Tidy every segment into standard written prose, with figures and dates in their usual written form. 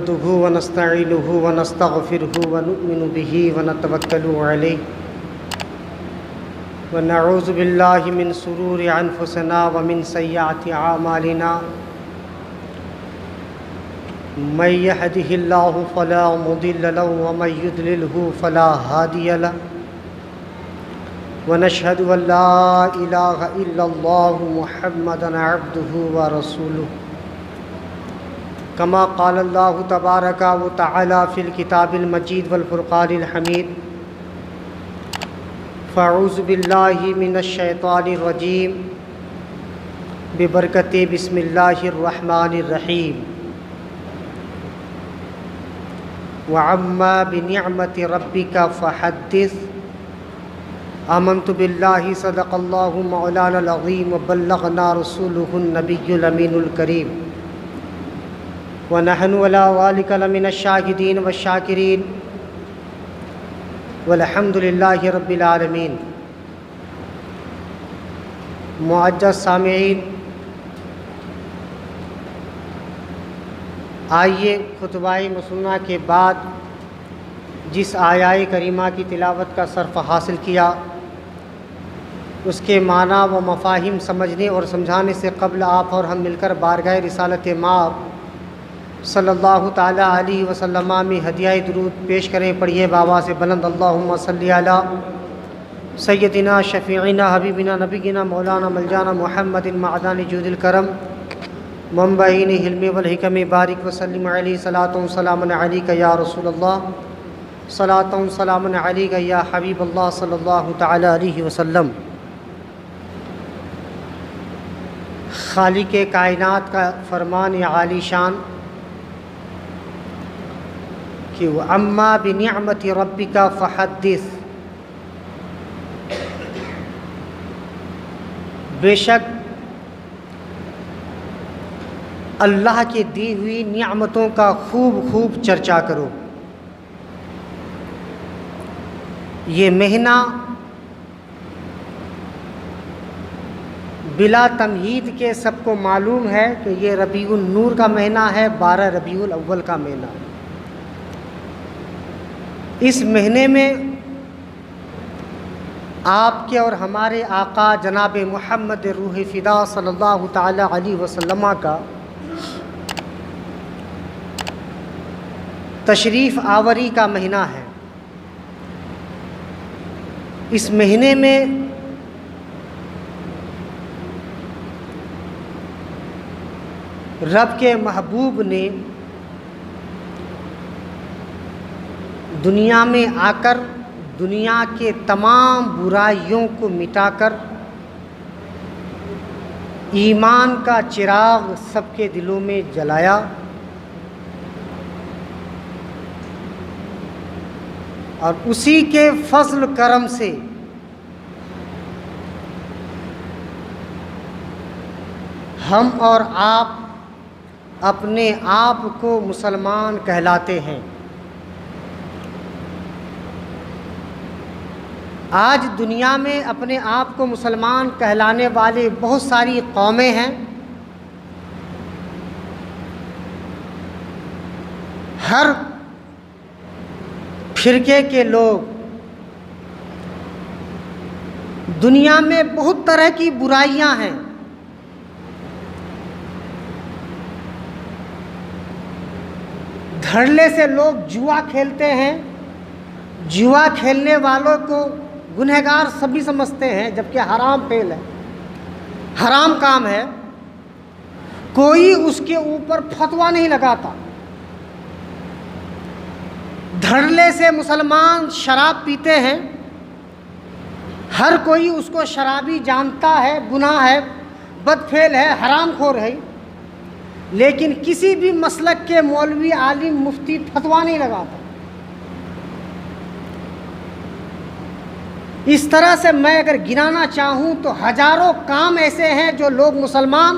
نحمده ونستعينه ونستغفره ونؤمن به ونتوكل عليه ونعوذ بالله من شرور أنفسنا ومن سيئات أعمالنا من يهده الله فلا مضل له ومن يضلله فلا هادي له ونشهد أن لا إله إلا الله محمدا عبده ورسوله كما قال الله تبارك وتعالى في الكتاب المجيد والفرقان الحميد فأعوذ بالله من الشيطان الرجيم ببركة بسم الله الرحمن الرحيم وعما بنعمة ربك فحدث آمنت بالله صدق الله مولانا العظيم وبلغنا رسوله النبي الأمين الكريم ونحن على ذلك لمن الشاهدين والشاكرين والحمد لله رب العالمين۔ معزز سامعین، آئیے خطبہ مسنہ کے بعد جس آیہ کریمہ کی تلاوت کا صرف حاصل کیا اس کے معنی و مفاہیم سمجھنے اور سمجھانے سے قبل آپ اور ہم مل کر بارگاہ رسالت مآب صلی اللہ تعالیٰ علیہ وسلم میں ہدیہ درود پیش کریں۔ پڑھیے بابا سے بلند اللہم صلی علی سیدنا شفیعنا حبیبنا نبینا مولانا ملجانا محمد معدن جود الکرم منبعین حلم والحکم بارک وسلم علیہ صلاۃ و سلام علیک یا رسول اللہ صلاۃ و سلام علیک یا حبیب اللہ صلی اللہ تعالیٰ علیہ وسلم۔ خالق کائنات کا فرمان عالی شان کہ اما بنعمت ربک فحدث، بے شک اللہ کی دی ہوئی نعمتوں کا خوب خوب چرچا کرو۔ یہ مہینہ بلا تمہید کے سب کو معلوم ہے کہ یہ ربیع النور کا مہینہ ہے، 12 ربیع الاول کا مہینہ۔ اس مہینے میں آپ کے اور ہمارے آقا جناب محمد روح فدا صلی اللہ تعالی علیہ وسلم کا تشریف آوری کا مہینہ ہے۔ اس مہینے میں رب کے محبوب نے دنیا میں آ کر دنیا کے تمام برائیوں کو مٹا کر ایمان کا چراغ سب کے دلوں میں جلایا اور اسی کے فضل کرم سے ہم اور آپ اپنے آپ کو مسلمان کہلاتے ہیں۔ آج دنیا میں اپنے آپ کو مسلمان کہلانے والے بہت ساری قومیں ہیں۔ ہر فرقے کے لوگ، دنیا میں بہت طرح کی برائیاں ہیں۔ دھڑلے سے لوگ جوا کھیلتے ہیں، جوا کھیلنے والوں کو گنہگار سبھی سمجھتے ہیں، جبکہ حرام فعل ہے، حرام کام ہے، کوئی اس کے اوپر فتویٰ نہیں لگاتا۔ دھڑلے سے مسلمان شراب پیتے ہیں، ہر کوئی اس کو شرابی جانتا ہے، گناہ ہے، بد فعل ہے، حرام خور ہے، لیکن کسی بھی مسلک کے مولوی، عالم، مفتی فتویٰ نہیں لگاتا۔ اس طرح سے میں اگر گنانا چاہوں تو ہزاروں کام ایسے ہیں جو لوگ مسلمان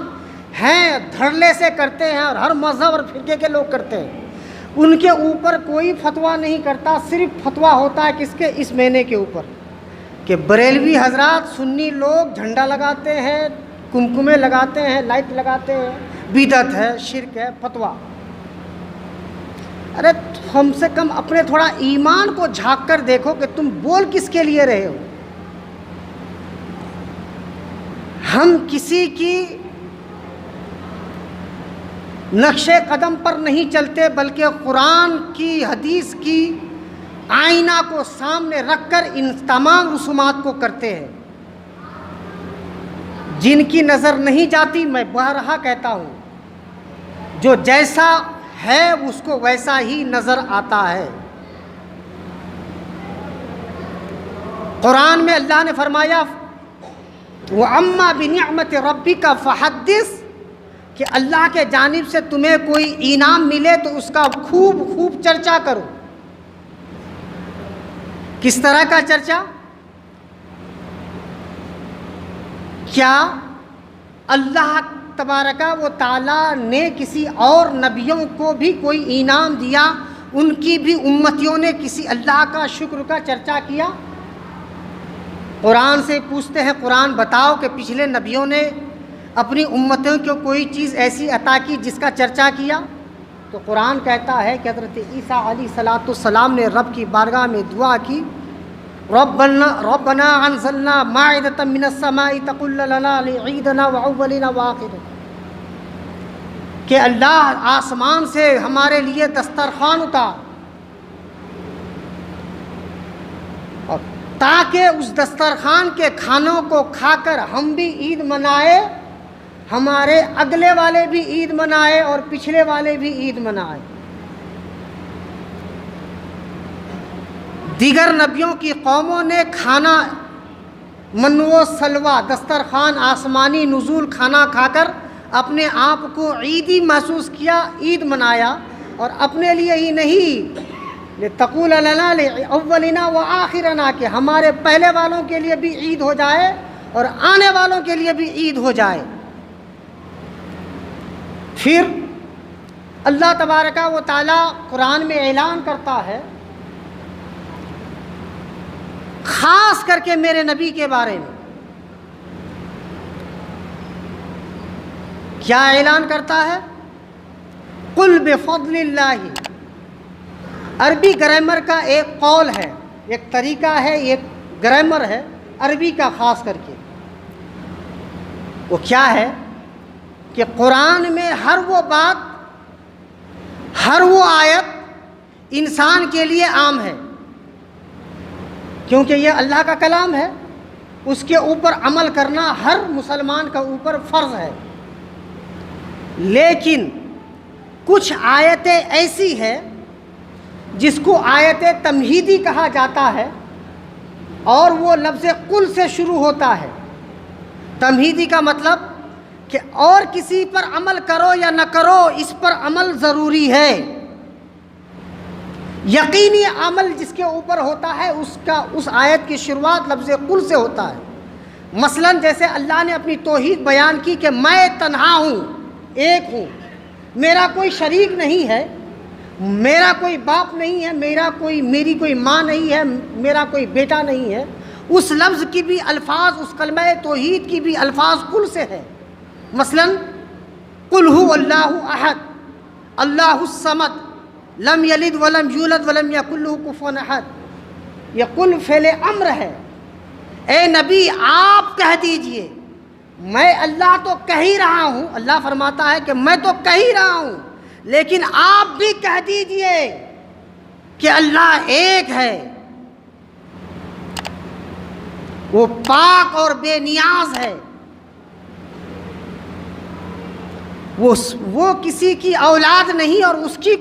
ہیں دھڑلے سے کرتے ہیں اور ہر مذہب اور فرقے کے لوگ کرتے ہیں، ان کے اوپر کوئی فتویٰ نہیں کرتا۔ صرف فتویٰ ہوتا ہے کس کے؟ اس مہینے کے اوپر، کہ بریلوی حضرات، سنی لوگ جھنڈا لگاتے ہیں، کمکمے لگاتے ہیں، لائٹ لگاتے ہیں، بدعت ہے، شرک ہے، فتویٰ۔ ارے کم سے کم اپنے تھوڑا ایمان کو جھانک کر دیکھو کہ تم بول کس کے لیے رہے ہو۔ ہم کسی کی نقش قدم پر نہیں چلتے، بلکہ قرآن کی، حدیث کی آئینہ کو سامنے رکھ کر ان تمام رسومات کو کرتے ہیں جن کی نظر نہیں جاتی۔ میں بارہا کہتا ہوں، جو جیسا ہے اس کو ویسا ہی نظر آتا ہے۔ قرآن میں اللہ نے فرمایا وَأَمَّا بِنِعْمَةِ رَبِّكَ فَحَدِّثْ، کہ اللہ کے جانب سے تمہیں کوئی انعام ملے تو اس کا خوب خوب چرچا کرو۔ کس طرح کا چرچا؟ کیا اللہ تبارک و تعالیٰ نے کسی اور نبیوں کو بھی کوئی انعام دیا؟ ان کی بھی امتیوں نے کسی اللہ کا شکر کا چرچا کیا؟ قرآن سے پوچھتے ہیں، قرآن بتاؤ کہ پچھلے نبیوں نے اپنی امتوں کو کوئی چیز ایسی عطا کی جس کا چرچا کیا؟ تو قرآن کہتا ہے کہ حضرت عیسیٰ علیہ السلام نے رب کی بارگاہ میں دعا کی، ربنا انزلنا مائدۃ من السماء تقل لنا لعیدنا واولنا وآخرنا، کہ اللہ آسمان سے ہمارے لیے دسترخوان اتار، اور تاکہ اس دسترخوان کے کھانوں کو کھا کر ہم بھی عید منائے، ہمارے اگلے والے بھی عید منائے اور پچھلے والے بھی عید منائے۔ دیگر نبیوں کی قوموں نے کھانا من و سلوہ، دسترخوان آسمانی نزول کھانا کھا کر اپنے آپ کو عیدی محسوس کیا، عید منایا، اور اپنے لیے ہی نہیں لِتَقُولَ لَنَا لِأَوَّلِنَا وَآخِرَنَا، کہ ہمارے پہلے والوں کے لیے بھی عید ہو جائے اور آنے والوں کے لیے بھی عید ہو جائے۔ پھر اللہ تبارک و تعالیٰ قرآن میں اعلان کرتا ہے، خاص کر کے میرے نبی کے بارے میں کیا اعلان کرتا ہے؟ قُلْ بِفَضْلِ اللَّهِ۔ عربی گرامر کا ایک قول ہے، ایک طریقہ ہے، ایک گرامر ہے عربی کا خاص کر کے۔ وہ کیا ہے کہ قرآن میں ہر وہ بات، ہر وہ آیت انسان کے لیے عام ہے، کیونکہ یہ اللہ کا کلام ہے، اس کے اوپر عمل کرنا ہر مسلمان کا اوپر فرض ہے۔ لیکن کچھ آیتیں ایسی ہیں جس کو آیت تمہیدی کہا جاتا ہے، اور وہ لفظ قل سے شروع ہوتا ہے۔ تمہیدی کا مطلب کہ اور کسی پر عمل کرو یا نہ کرو، اس پر عمل ضروری ہے۔ یقینی عمل جس کے اوپر ہوتا ہے اس آیت کی شروعات لفظ قل سے ہوتا ہے۔ مثلا جیسے اللہ نے اپنی توحید بیان کی کہ میں تنہا ہوں، ایک ہوں، میرا کوئی شریک نہیں ہے، میرا کوئی باپ نہیں ہے، میری کوئی ماں نہیں ہے، میرا کوئی بیٹا نہیں ہے، اس لفظ کی بھی الفاظ، اس کلمہ توحید کی بھی الفاظ قل سے ہے۔ مثلا قل هو اللہ احد اللہ الصمد لم یلد ولم یولد ولم یکن له کفوا احد، یہ قل فعل امر ہے۔ اے نبی آپ کہہ دیجئے، میں اللہ تو کہہ ہی رہا ہوں، اللہ فرماتا ہے کہ میں تو کہہ ہی رہا ہوں، لیکن آپ بھی کہہ دیجئے کہ اللہ ایک ہے، وہ پاک اور بے نیاز ہے، وہ کسی کی اولاد نہیں اور اس کی